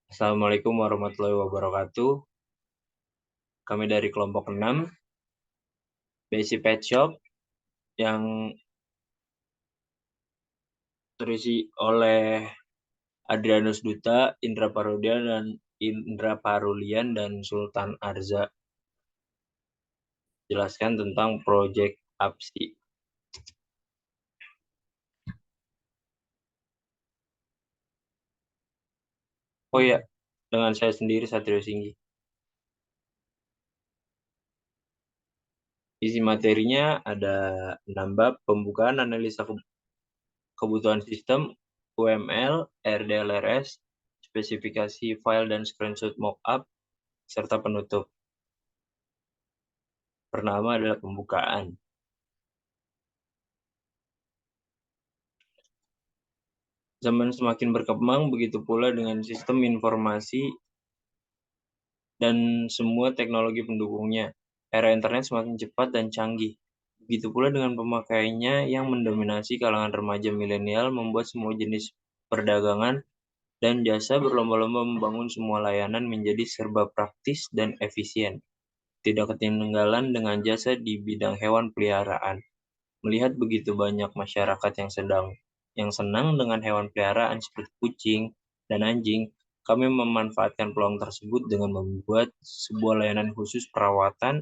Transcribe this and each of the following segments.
Assalamualaikum warahmatullahi wabarakatuh. Kami dari kelompok 6, Basic Pet Shop, yang terisi oleh Adrianus Duta, Indra Parulian, dan Sultan Arza. Jelaskan tentang proyek APSI. Oh ya, dengan saya sendiri, Satrio Singgi. Isi materinya ada 6 bab: pembukaan, analisa kebutuhan sistem, UML, RDLRS, spesifikasi file dan screenshot mockup, serta penutup. Pertama adalah pembukaan. Zaman semakin berkembang, begitu pula dengan sistem informasi dan semua teknologi pendukungnya. Era internet semakin cepat dan canggih. Begitu pula dengan pemakaiannya yang mendominasi kalangan remaja milenial, membuat semua jenis perdagangan dan jasa berlomba-lomba membangun semua layanan menjadi serba praktis dan efisien. Tidak ketinggalan dengan jasa di bidang hewan peliharaan. Melihat begitu banyak masyarakat yang senang dengan hewan peliharaan seperti kucing dan anjing, kami memanfaatkan peluang tersebut dengan membuat sebuah layanan khusus perawatan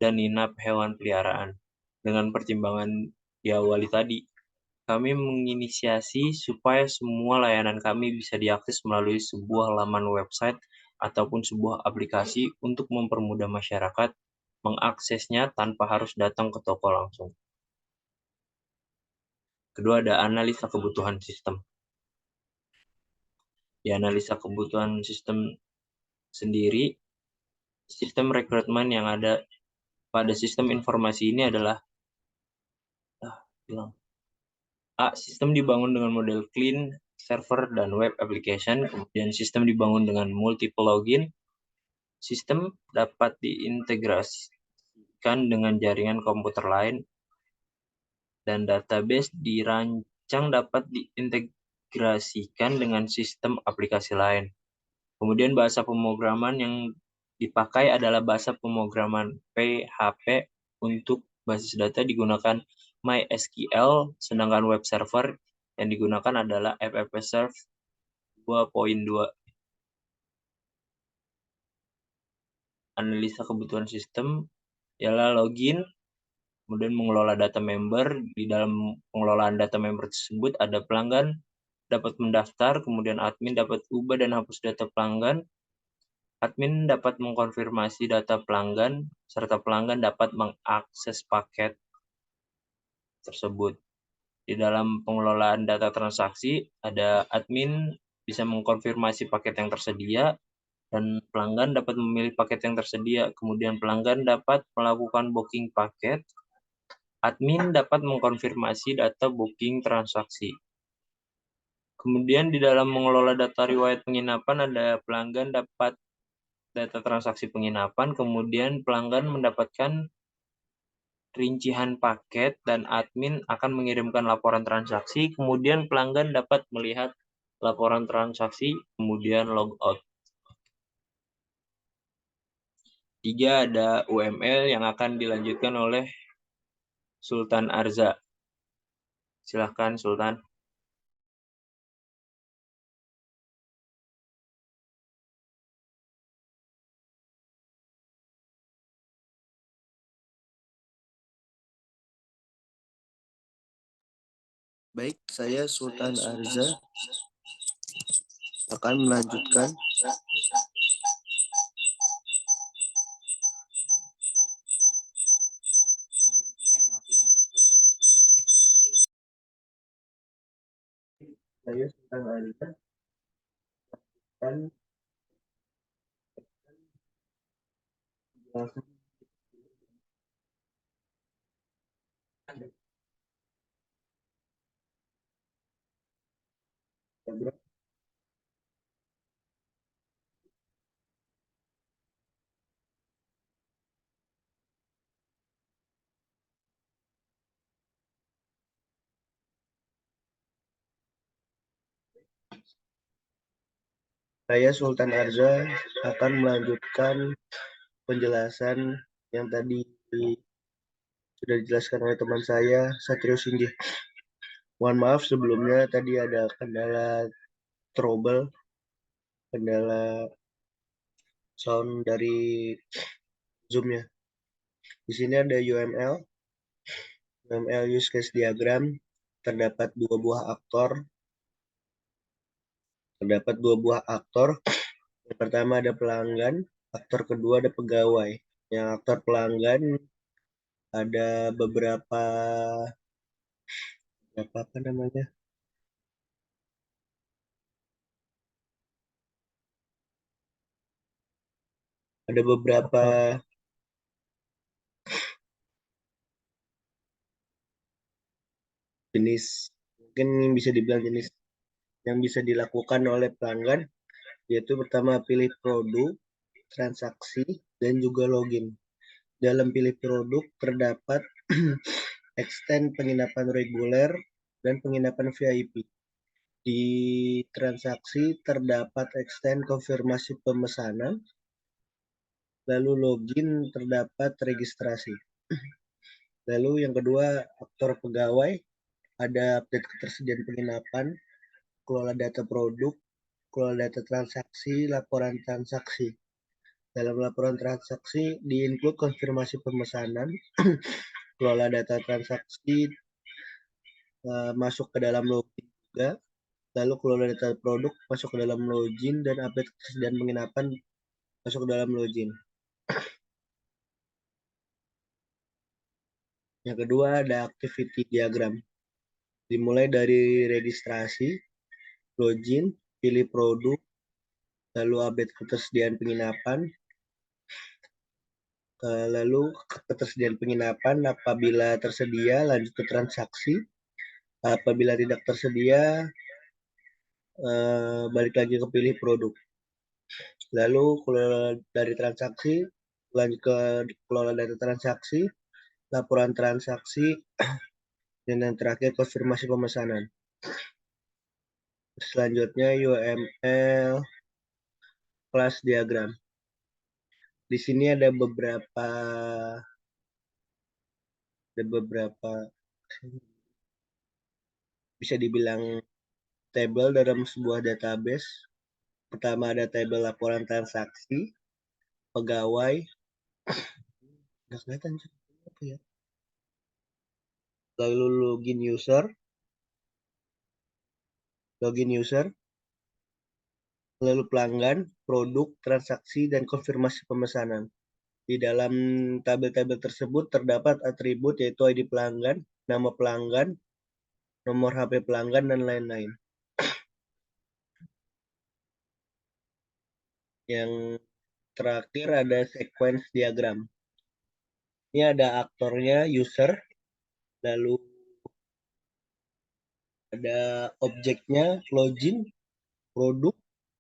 dan inap hewan peliharaan. Dengan pertimbangan diawali tadi, kami menginisiasi supaya semua layanan kami bisa diakses melalui sebuah laman website ataupun sebuah aplikasi untuk mempermudah masyarakat mengaksesnya tanpa harus datang ke toko langsung. Kedua, ada analisa kebutuhan sistem. Di analisa kebutuhan sistem sendiri, sistem rekrutmen yang ada pada sistem informasi ini adalah sistem dibangun dengan model clean, server, dan web application. Kemudian sistem dibangun dengan multiple login. Sistem dapat diintegrasikan dengan jaringan komputer lain, dan database dirancang dapat diintegrasikan dengan sistem aplikasi lain. Kemudian bahasa pemrograman yang dipakai adalah bahasa pemrograman PHP. Untuk basis data digunakan MySQL, sedangkan web server yang digunakan adalah FFmpeg 2.2. Analisa kebutuhan sistem ialah login, kemudian mengelola data member. Di dalam pengelolaan data member tersebut ada pelanggan dapat mendaftar, kemudian admin dapat ubah dan hapus data pelanggan, admin dapat mengkonfirmasi data pelanggan, serta pelanggan dapat mengakses paket tersebut. Di dalam pengelolaan data transaksi, ada admin bisa mengkonfirmasi paket yang tersedia, dan pelanggan dapat memilih paket yang tersedia. Kemudian pelanggan dapat melakukan booking paket, admin dapat mengkonfirmasi data booking transaksi. Kemudian di dalam mengelola data riwayat penginapan, ada pelanggan dapat data transaksi penginapan, kemudian pelanggan mendapatkan rincian paket, dan admin akan mengirimkan laporan transaksi. Kemudian pelanggan dapat melihat laporan transaksi, kemudian logout. 3, ada UML yang akan dilanjutkan oleh Sultan Arza. Silahkan, Sultan. Baik, saya Sultan Arza akan melanjutkan Saya Sultan Arza akan Saya Sultan Arza akan melanjutkan penjelasan yang tadi sudah dijelaskan oleh teman saya, Satrio Singgih. Mohon maaf sebelumnya tadi ada kendala trouble, kendala sound dari Zoom-nya. Di sini ada UML use case diagram, terdapat dua buah aktor. Yang pertama ada pelanggan, aktor kedua ada pegawai. Yang aktor pelanggan ada beberapa apa namanya? Ada beberapa jenis, mungkin bisa dibilang jenis yang bisa dilakukan oleh pelanggan, yaitu pertama pilih produk, transaksi, dan juga login. Dalam pilih produk terdapat extend penginapan reguler dan penginapan VIP. Di transaksi terdapat extend konfirmasi pemesanan, lalu login terdapat registrasi. Lalu yang kedua, aktor pegawai, ada update ketersediaan penginapan, kelola data produk, kelola data transaksi, laporan transaksi. Dalam laporan transaksi di-include konfirmasi pemesanan, kelola data transaksi masuk ke dalam login juga, lalu kelola data produk masuk ke dalam login, dan update ketersediaan penginapan masuk ke dalam login. Yang kedua ada activity diagram. Dimulai dari registrasi, login, pilih produk, lalu update ketersediaan penginapan, lalu ketersediaan penginapan apabila tersedia lanjut ke transaksi, apabila tidak tersedia balik lagi ke pilih produk. Lalu dari transaksi lanjut ke kelola data transaksi, laporan transaksi, dan yang terakhir konfirmasi pemesanan. Selanjutnya UML class diagram. Di sini ada beberapa bisa dibilang tabel dalam sebuah database. Pertama ada tabel laporan transaksi, pegawai, nggak kelihatan apa ya. Lalu login user, lalu pelanggan, produk, transaksi, dan konfirmasi pemesanan. Di dalam tabel-tabel tersebut terdapat atribut yaitu ID pelanggan, nama pelanggan, nomor HP pelanggan, dan lain-lain. Yang terakhir ada sequence diagram. Ini ada aktornya user, lalu ada objeknya login, produk,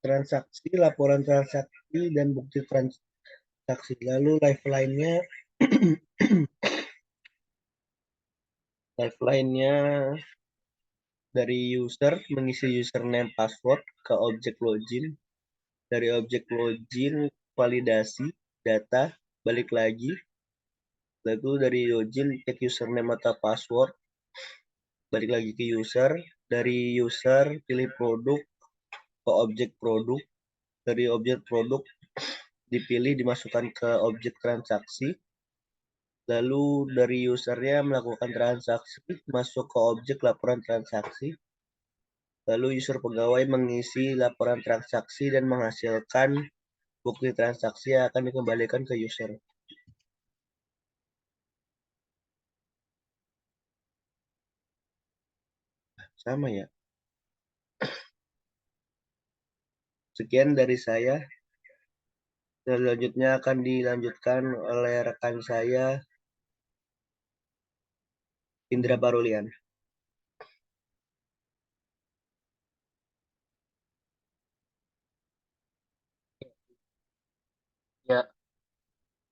transaksi, laporan transaksi, dan bukti transaksi. Lalu lifeline-nya dari user mengisi username password ke objek login, dari objek login validasi data balik lagi, lalu dari login cek username atau password, balik lagi ke user, dari user pilih produk ke objek produk, dari objek produk dipilih dimasukkan ke objek transaksi, lalu dari usernya melakukan transaksi masuk ke objek laporan transaksi, lalu user pegawai mengisi laporan transaksi dan menghasilkan bukti transaksi yang akan dikembalikan ke user. Sama ya. Sekian dari saya. Selanjutnya akan dilanjutkan oleh rekan saya, Indra Barulian. Ya,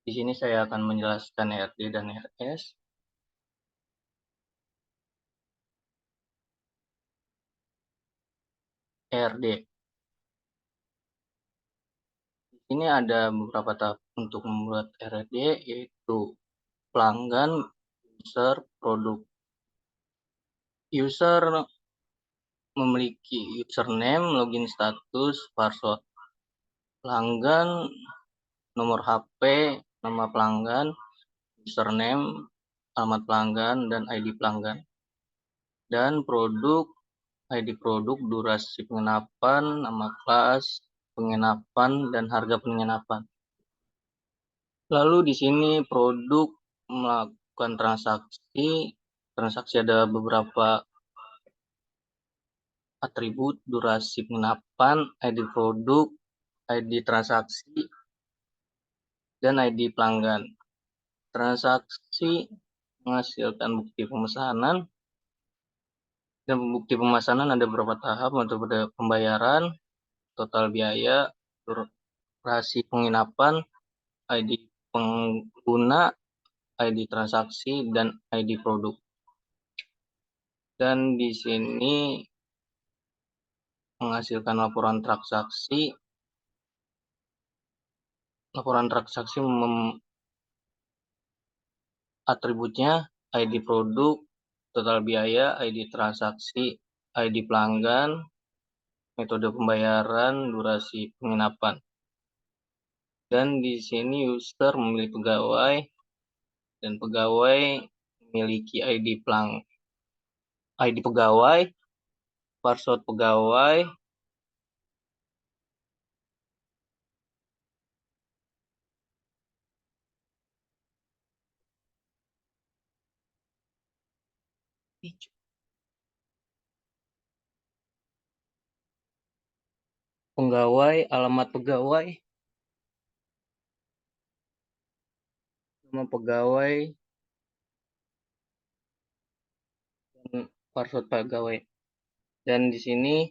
di sini saya akan menjelaskan RD dan RS. RD. Ini ada beberapa tahap untuk membuat RFD, yaitu pelanggan, user, produk. User memiliki username, login status, password. Pelanggan, nomor HP, nama pelanggan, username, alamat pelanggan, dan ID pelanggan. Dan produk, ID produk, durasi penginapan, nama kelas, penginapan, dan harga penginapan. Lalu di sini produk melakukan transaksi. Transaksi ada beberapa atribut, durasi penginapan, ID produk, ID transaksi, dan ID pelanggan. Transaksi menghasilkan bukti pemesanan, dan bukti pemesanan ada beberapa tahap untuk pembayaran, total biaya, durasi penginapan, ID pengguna, ID transaksi, dan ID produk. Dan di sini menghasilkan laporan transaksi. Laporan transaksi atributnya ID produk, total biaya, ID transaksi, ID pelanggan, metode pembayaran, durasi penginapan. Dan di sini user memilih pegawai, dan pegawai memiliki ID pegawai, password pegawai, alamat pegawai, nama pegawai, dan password pegawai. Dan di sini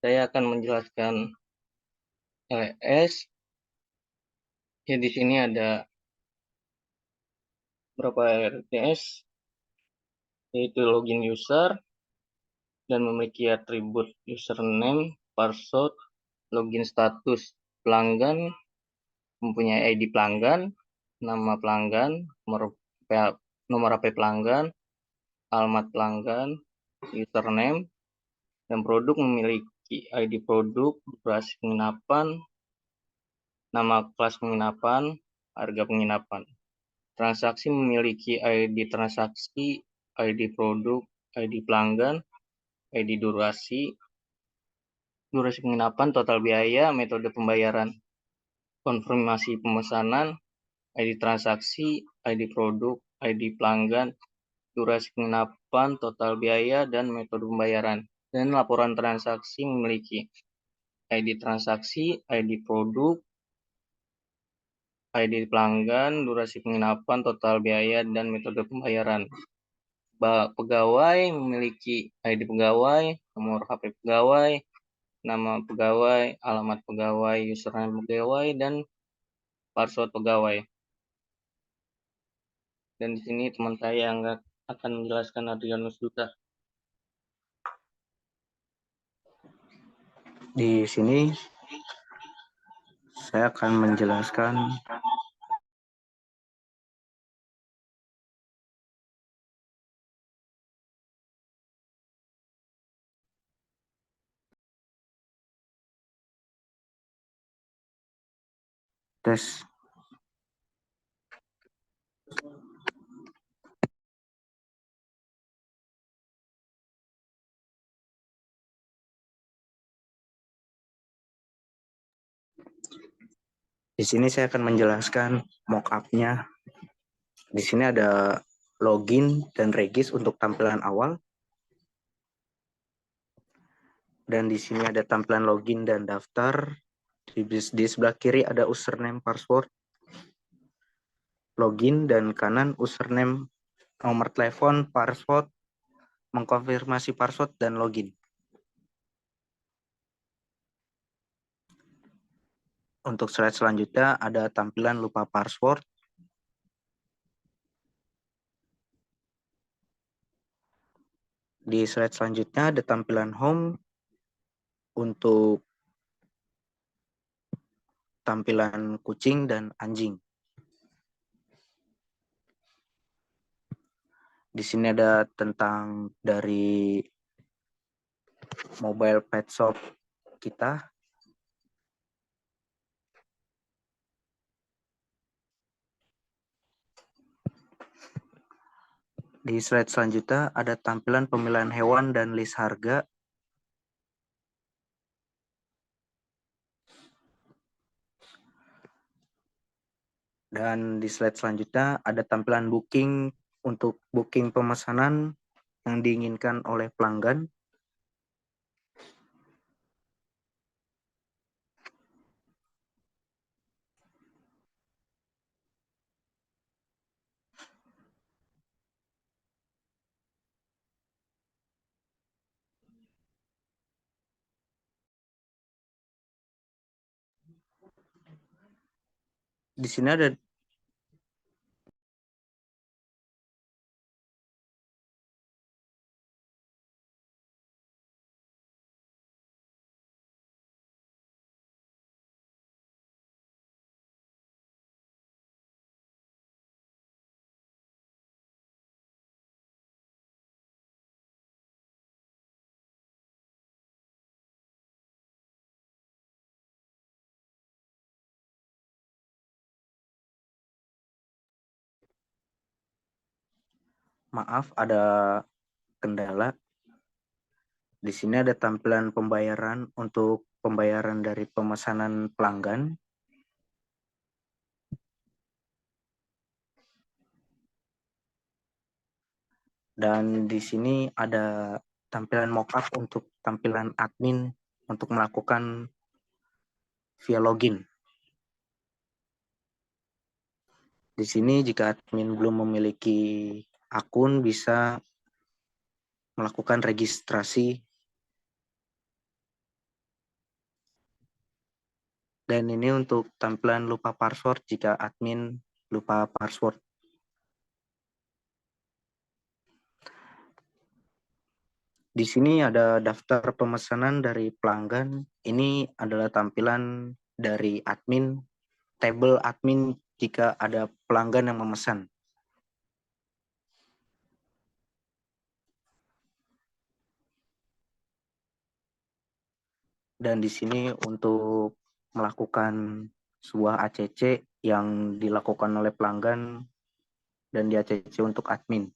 saya akan menjelaskan LS. Ya, di sini ada beberapa LS, yaitu login user, dan memiliki atribut username, password, login status. Pelanggan mempunyai ID pelanggan, nama pelanggan, nomor HP pelanggan, alamat pelanggan, username, dan produk memiliki ID produk, durasi penginapan, nama kelas penginapan, harga penginapan. Transaksi memiliki ID transaksi, ID produk, ID pelanggan, ID durasi penginapan, total biaya, metode pembayaran, konfirmasi pemesanan, ID transaksi, ID produk, ID pelanggan, durasi penginapan, total biaya, dan metode pembayaran. Dan laporan transaksi memiliki ID transaksi, ID produk, ID pelanggan, durasi penginapan, total biaya, dan metode pembayaran. Pegawai memiliki ID pegawai, nomor HP pegawai, nama pegawai, alamat pegawai, username pegawai, dan password pegawai. Dan di sini teman saya yang akan menjelaskan, Adrianus Duta. Di sini saya akan menjelaskan tes. Di sini saya akan menjelaskan mockup-nya. Di sini ada login dan regis untuk tampilan awal. Dan di sini ada tampilan login dan daftar. Di sebelah kiri ada username, password, login, dan kanan username, nomor telepon, password, mengkonfirmasi password, dan login. Untuk slide selanjutnya ada tampilan lupa password. Di slide selanjutnya ada tampilan home untuk tampilan kucing dan anjing. Di sini ada tentang dari mobile pet shop kita. Di slide selanjutnya ada tampilan pemilihan hewan dan list harga. Dan di slide selanjutnya ada tampilan booking untuk booking pemesanan yang diinginkan oleh pelanggan. Di sini ada ada kendala. Di sini ada tampilan pembayaran untuk pembayaran dari pemesanan pelanggan. Dan di sini ada tampilan mockup untuk tampilan admin untuk melakukan via login. Di sini jika admin belum memiliki akun bisa melakukan registrasi. Dan ini untuk tampilan lupa password jika admin lupa password. Di sini ada daftar pemesanan dari pelanggan. Ini adalah tampilan dari admin, tabel admin jika ada pelanggan yang memesan. Dan di sini untuk melakukan sebuah ACC yang dilakukan oleh pelanggan dan di ACC untuk admin.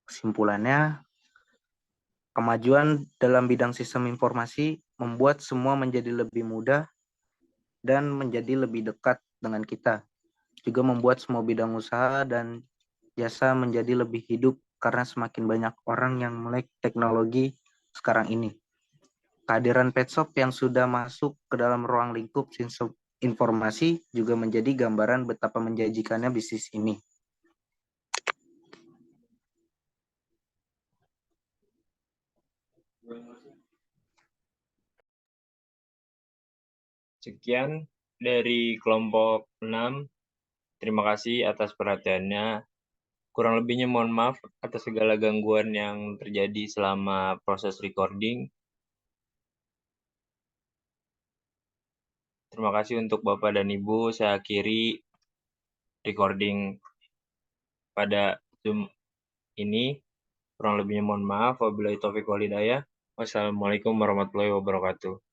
Kesimpulannya, kemajuan dalam bidang sistem informasi membuat semua menjadi lebih mudah dan menjadi lebih dekat dengan kita. Juga membuat semua bidang usaha dan jasa menjadi lebih hidup karena semakin banyak orang yang melek teknologi sekarang ini. Kehadiran pet shop yang sudah masuk ke dalam ruang lingkup sistem informasi juga menjadi gambaran betapa menjanjikannya bisnis ini. Sekian dari kelompok 6. Terima kasih atas perhatiannya. Kurang lebihnya mohon maaf atas segala gangguan yang terjadi selama proses recording. Terima kasih untuk Bapak dan Ibu. Saya akhiri recording pada Zoom ini. Kurang lebihnya mohon maaf. Wabillahi taufiq wal hidayah. Wassalamualaikum warahmatullahi wabarakatuh.